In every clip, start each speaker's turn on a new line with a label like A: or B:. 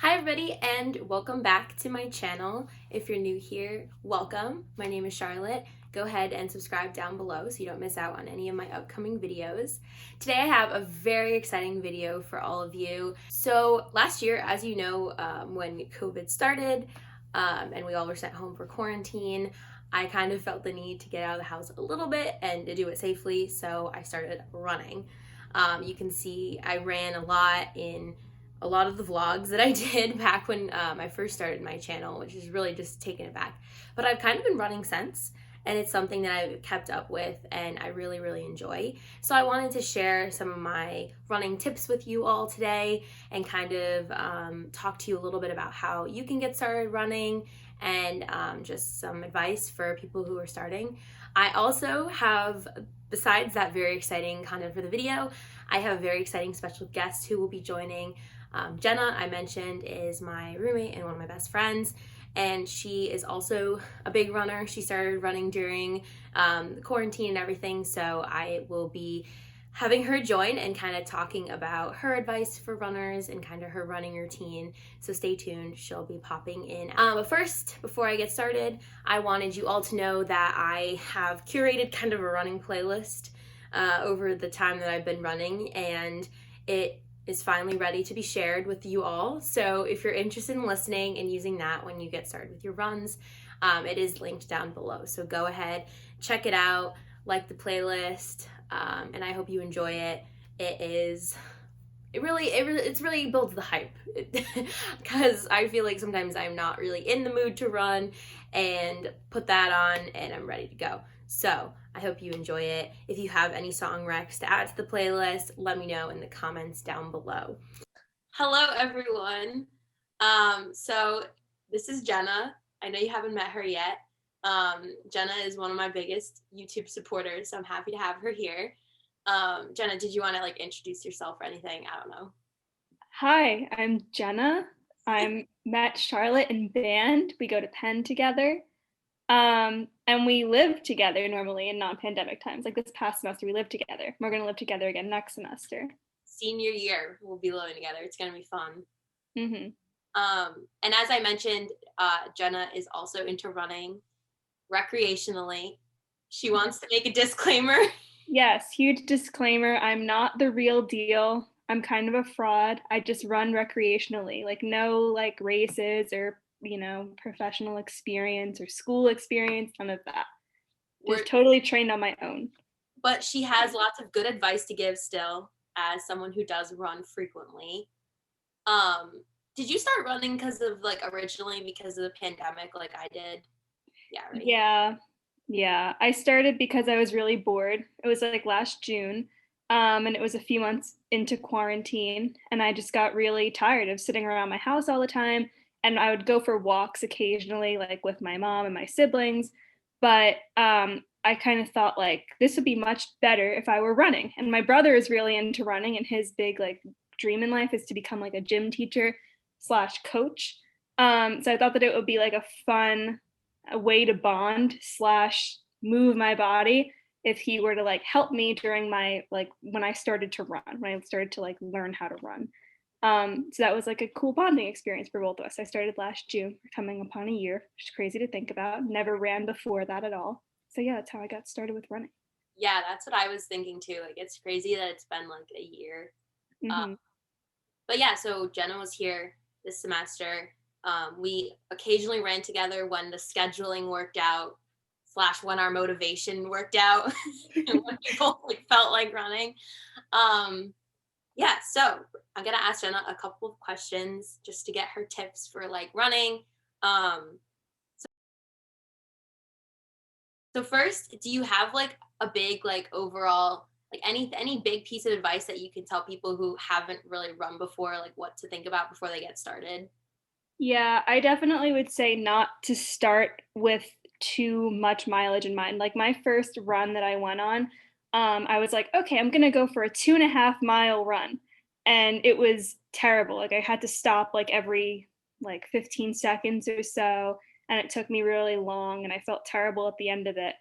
A: Hi everybody and welcome back to my channel. If you're new here, welcome. My name is Charlotte. Go ahead and subscribe down below so you don't miss out on any of my upcoming videos. Today I have a very exciting video for all of you. So last year, as you know, when COVID started and we all were sent home for quarantine, I kind of felt the need to get out of the house a little bit and to do it safely, so I started running. You can see I ran a lot in a lot of the vlogs that I did back when I first started my channel, which is really just taken it back. But I've kind of been running since, and it's something that I've kept up with and I really, really enjoy. So I wanted to share some of my running tips with you all today and kind of talk to you a little bit about how you can get started running and just some advice for people who are starting. I also have, besides that very exciting content for the video, I have a very exciting special guest who will be joining. Jenna, I mentioned, is my roommate and one of my best friends, and she is also a big runner. She started running during the quarantine and everything, so I will be having her join and kind of talking about her advice for runners and kind of her running routine. So stay tuned, she'll be popping in. But first, before I get started, I wanted you all to know that I have curated kind of a running playlist over the time that I've been running, and it is finally ready to be shared with you all. So if you're interested in listening and using that when you get started with your runs, it is linked down below. So go ahead, check it out, like the playlist, and I hope you enjoy it. It's really builds the hype because I feel like sometimes I'm not really in the mood to run and put that on and I'm ready to go. So I hope you enjoy it. If you have any song recs to add to the playlist, let me know in the comments down below. Hello everyone. So this is Jenna. I know you haven't met her yet. Jenna is one of my biggest YouTube supporters, so I'm happy to have her here. Jenna, did you want to introduce yourself or anything? I don't know.
B: Hi, I'm Jenna. I'm met Charlotte in band. We go to Penn together. And we live together normally in non-pandemic times. Like this past semester, we lived together. We're gonna live together again next semester.
A: Senior year, we'll be living together. It's gonna be fun.
B: Mm-hmm.
A: And as I mentioned, Jenna is also into running recreationally. She wants to make a disclaimer.
B: Yes, huge disclaimer. I'm not the real deal. I'm kind of a fraud. I just run recreationally, like no races or professional experience or school experience, none of that. Just totally trained on my own.
A: But she has lots of good advice to give still, as someone who does run frequently. Did you start running originally because of the pandemic like I did? Yeah, right.
B: Yeah. I started because I was really bored. It was like last June. And it was a few months into quarantine, and I just got really tired of sitting around my house all the time. And I would go for walks occasionally, like with my mom and my siblings. But I kind of thought like this would be much better if I were running. And my brother is really into running, and his big dream in life is to become like a gym teacher slash coach. So I thought that it would be like a fun way to bond slash move my body if he were to help me during my when I started to run, when I started to learn how to run. So that was a cool bonding experience for both of us. I started last June, coming upon a year, which is crazy to think about. Never ran before that at all. So yeah, that's how I got started with running.
A: Yeah, that's what I was thinking too. It's crazy that it's been a year.
B: Mm-hmm.
A: But yeah, so Jenna was here this semester. We occasionally ran together when the scheduling worked out, slash when our motivation worked out, when people felt like running. Yeah, so I'm gonna ask Jenna a couple of questions just to get her tips for running. So first, do you have a big overall any big piece of advice that you can tell people who haven't really run before, what to think about before they get started?
B: Yeah, I definitely would say not to start with too much mileage in mind. Like my first run that I went on, I was like, okay, I'm gonna go for a 2.5 mile run. And it was terrible. Like I had to stop every 15 seconds or so, and it took me really long, and I felt terrible at the end of it.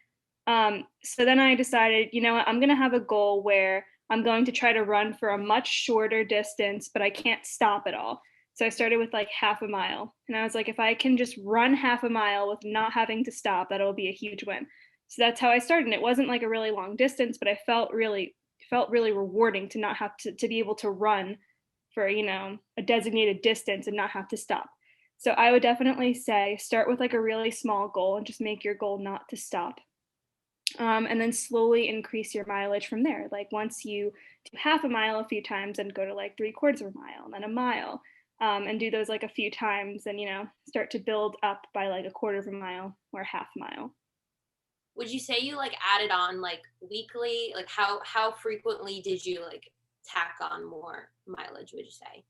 B: So then I decided, you know what, I'm gonna have a goal where I'm going to try to run for a much shorter distance, but I can't stop at all. So I started with like half a mile. And I was like, if I can just run half a mile with not having to stop, that'll be a huge win. So that's how I started. And it wasn't like a really long distance, but I felt really rewarding to not have to be able to run for, a designated distance and not have to stop. So I would definitely say start with like a really small goal and just make your goal not to stop. And then slowly increase your mileage from there. Like once you do half a mile a few times, and go to like 3/4 of a mile, and then a mile, and do those like a few times, and start to build up by like a quarter of a mile or half mile.
A: Would you say you like added on like weekly? Like how frequently did you like tack on more mileage, would you say?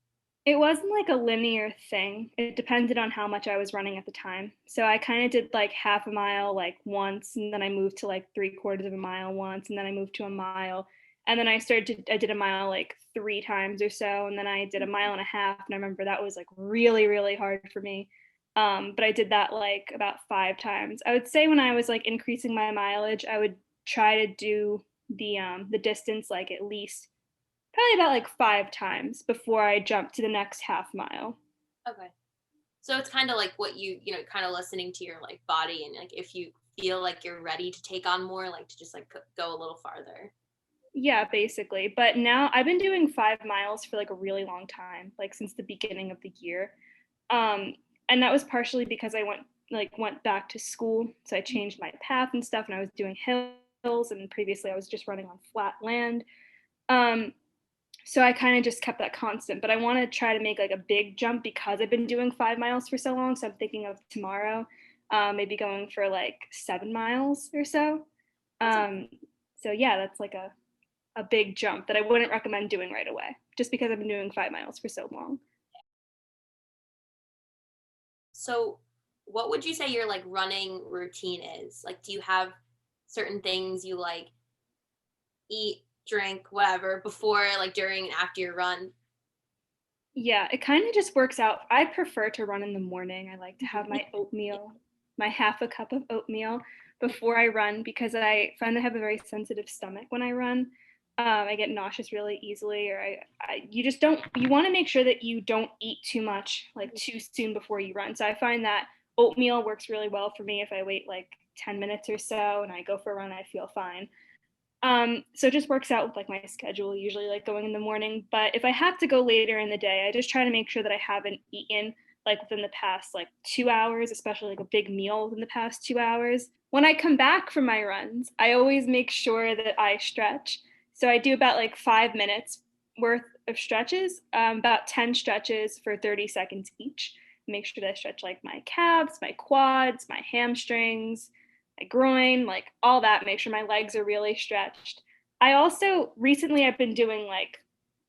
B: It wasn't like a linear thing. It depended on how much I was running at the time. So I kind of did like half a mile like once, and then I moved to like 3/4 of a mile once, and then I moved to a mile. And then I did a mile like 3 times or so, and then I did a mile and a half. And I remember that was like really, really hard for me. But I did that like about 5 times. I would say when I was like increasing my mileage, I would try to do the distance like at least probably about like 5 times before I jump to the next half mile.
A: Okay. So it's kind of like what kind of listening to your like body, and like if you feel like you're ready to take on more, like to just like go a little farther.
B: Yeah, basically. But now I've been doing 5 miles for like a really long time, like since the beginning of the year. Um, and that was partially because I went back to school, so I changed my path and stuff, and I was doing hills, and previously I was just running on flat land. Um, so I kind of just kept that constant, but I want to try to make like a big jump because I've been doing 5 miles for so long. So I'm thinking of tomorrow, maybe going for like 7 miles or so.
A: That's
B: Um, so yeah, that's like a big jump that I wouldn't recommend doing right away, just because I've been doing 5 miles for so long.
A: So, what would you say your like running routine is? Like, do you have certain things you like eat, drink, whatever before, like during and after your run?
B: Yeah, it kind of just works out. I prefer to run in the morning. I like to have my oatmeal, my half a cup of oatmeal before I run because I find I have a very sensitive stomach when I run. I get nauseous really easily, or you just don't, you want to make sure that you don't eat too much, like too soon before you run. So I find that oatmeal works really well for me if I wait like 10 minutes or so and I go for a run, I feel fine. So it just works out with like my schedule, usually like going in the morning. But if I have to go later in the day, I just try to make sure that I haven't eaten like within the past like 2 hours, especially like a big meal within the past 2 hours. When I come back from my runs, I always make sure that I stretch. So I do about like 5 minutes worth of stretches, about 10 stretches for 30 seconds each. Make sure that I stretch like my calves, my quads, my hamstrings, my groin, like all that, make sure my legs are really stretched. I also recently I've been doing like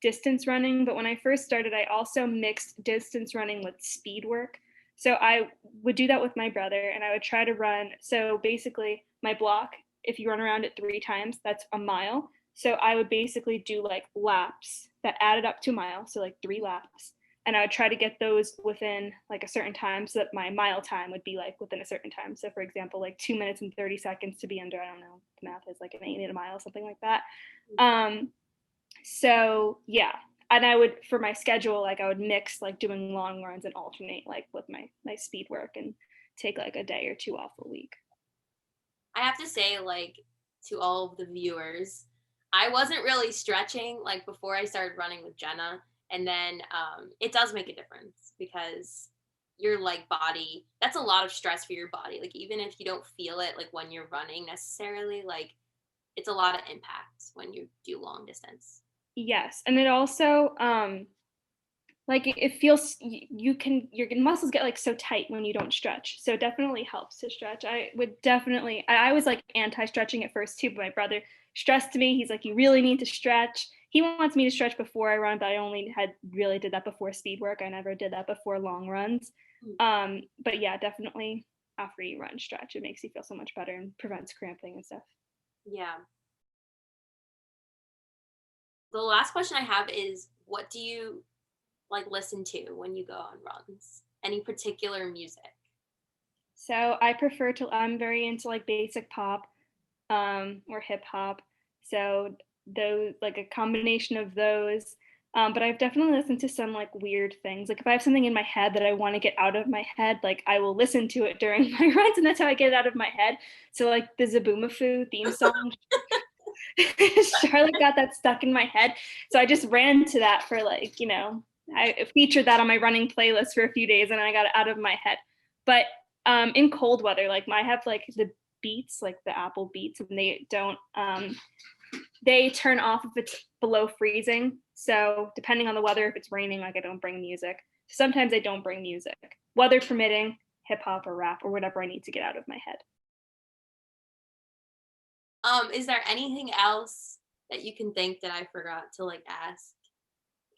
B: distance running, but when I first started, I also mixed distance running with speed work. So I would do that with my brother and I would try to run. So basically, my block, if you run around it 3 times, that's a mile. So I would basically do like laps that added up to a mile. So like 3 laps, and I would try to get those within like a certain time so that my mile time would be like within a certain time. So for example, like 2 minutes and 30 seconds to be under, I don't know, the math is like an 8 minute mile, something like that. Um, so yeah. And I would, for my schedule, like I would mix like doing long runs and alternate like with my speed work and take like a day or two off a week.
A: I have to say, like, to all of the viewers, I wasn't really stretching like before I started running with Jenna, and then it does make a difference because your like body, that's a lot of stress for your body. Like even if you don't feel it like when you're running necessarily, like it's a lot of impact when you do long distance.
B: Yes. And it also, like it feels you can your muscles get like so tight when you don't stretch, so it definitely helps to stretch. I would definitely I was like anti-stretching at first too, but my brother stressed to me, he's like, you really need to stretch. He wants me to stretch before I run, but I only had really did that before speed work. I never did that before long runs. But yeah, definitely after you run, stretch, it makes you feel so much better and prevents cramping and stuff.
A: Yeah. The last question I have is, what do you like listen to when you go on runs? Any particular music?
B: So I prefer to, I'm very into like basic pop, or hip hop. So those, like a combination of those. But I've definitely listened to some like weird things. Like if I have something in my head that I want to get out of my head, like I will listen to it during my runs, and that's how I get it out of my head. So like the Zaboomafoo theme song, Charlotte got that stuck in my head. So I just ran to that for like, I featured that on my running playlist for a few days and I got it out of my head. But in cold weather, like I have like the Beats, like the Apple Beats, and they turn off if it's below freezing. So depending on the weather, if it's raining, like I don't bring music. Sometimes I don't bring music. Weather permitting, hip hop or rap or whatever I need to get out of my head.
A: Is there anything else that you can think that I forgot to like ask?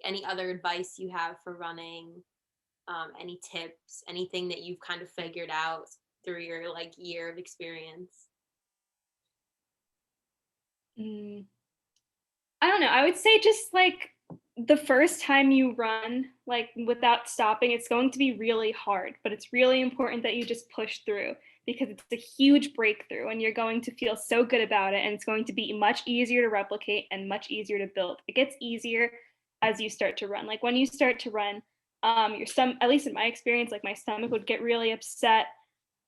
A: Any other advice you have for running? Any tips? Anything that you've kind of figured out through your like year of experience?
B: Mm, I don't know. I would say just like the first time you run, like without stopping, it's going to be really hard, but it's really important that you just push through because it's a huge breakthrough and you're going to feel so good about it. And it's going to be much easier to replicate and much easier to build. It gets easier as you start to run. Like when you start to run, your stomach, at least in my experience, like my stomach would get really upset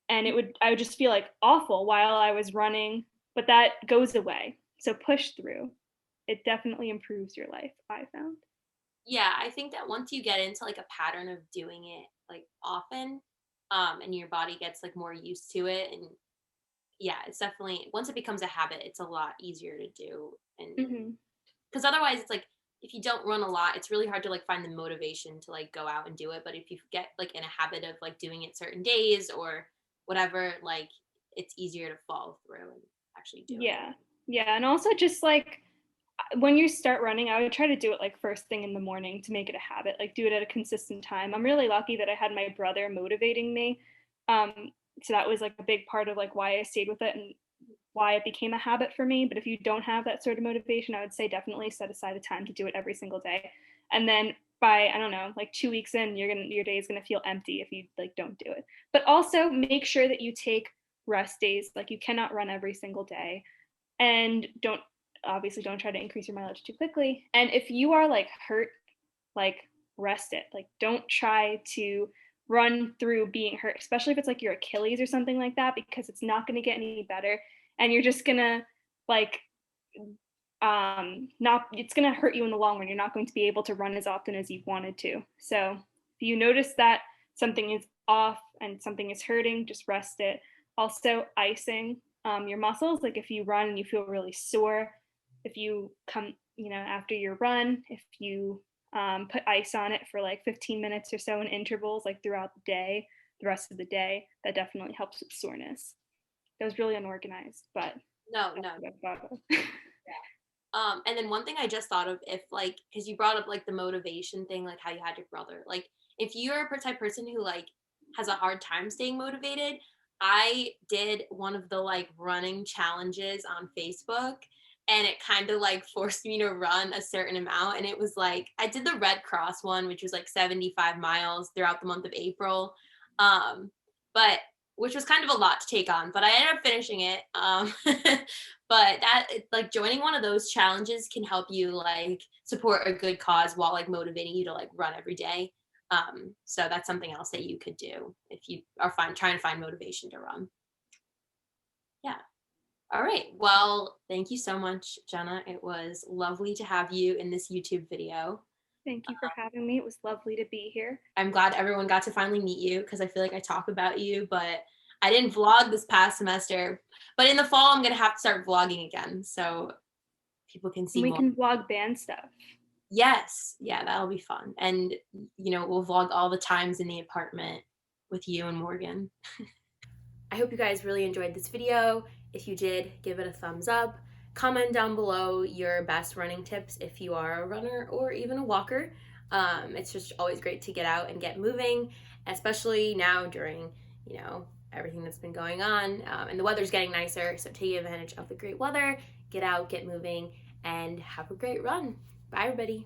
B: and I would just feel like awful while I was running, but that goes away. So push through. It definitely improves your life, I found.
A: Yeah, I think that once you get into like a pattern of doing it like often, and your body gets like more used to it, and yeah, it's definitely once it becomes a habit, it's a lot easier to do. And
B: Mm-hmm.
A: because otherwise, it's like if you don't run a lot, it's really hard to like find the motivation to like go out and do it. But if you get like in a habit of like doing it certain days or whatever, like it's easier to follow through and actually do it.
B: Yeah. Yeah. And also just like when you start running, I would try to do it like first thing in the morning to make it a habit, like do it at a consistent time. I'm really lucky that I had my brother motivating me. Um, so that was like a big part of like why I stayed with it and why it became a habit for me. But if you don't have that sort of motivation, I would say definitely set aside a time to do it every single day. And then by, I don't know, like 2 weeks in, your day is gonna feel empty if you like don't do it. But also make sure that you take rest days. Like you cannot run every single day. And don't try to increase your mileage too quickly. And if you are like hurt, like rest it. Like don't try to run through being hurt, especially if it's like your Achilles or something like that, because it's not going to get any better and you're just going to like not it's going to hurt you in the long run. You're not going to be able to run as often as you wanted to. So if you notice that something is off and something is hurting, just rest it. Also icing your muscles, like if you run and you feel really sore, if you come, after your run, if you put ice on it for like 15 minutes or so in intervals, like throughout the day, the rest of the day, that definitely helps with soreness. That was really unorganized, but
A: No,
B: that's
A: no.
B: what I thought of.
A: And then one thing I just thought of, if like, because you brought up like the motivation thing, like how you had your brother, like if you're a type person who like has a hard time staying motivated, I did one of the like running challenges on Facebook, and it kind of like forced me to run a certain amount. And it was like, I did the Red Cross one, which was like 75 miles throughout the month of April. But which was kind of a lot to take on, but I ended up finishing it. But that like joining one of those challenges can help you like support a good cause while like motivating you to like run every day. So that's something else that you could do if you are trying to find motivation to run. Yeah. All right. Well, thank you so much, Jenna. It was lovely to have you in this YouTube video.
B: Thank you for having me. It was lovely to be here.
A: I'm glad everyone got to finally meet you because I feel like I talk about you, but I didn't vlog this past semester. But in the fall, I'm going to have to start vlogging again so people can
B: And
A: see
B: we
A: more.
B: can vlog band stuff.
A: Yes. Yeah, that'll be fun. And, we'll vlog all the times in the apartment with you and Morgan. I hope you guys really enjoyed this video. If you did, give it a thumbs up. Comment down below your best running tips if you are a runner or even a walker. It's just always great to get out and get moving, especially now during, everything that's been going on. And the weather's getting nicer, so take advantage of the great weather. Get out, get moving, and have a great run. Bye, everybody.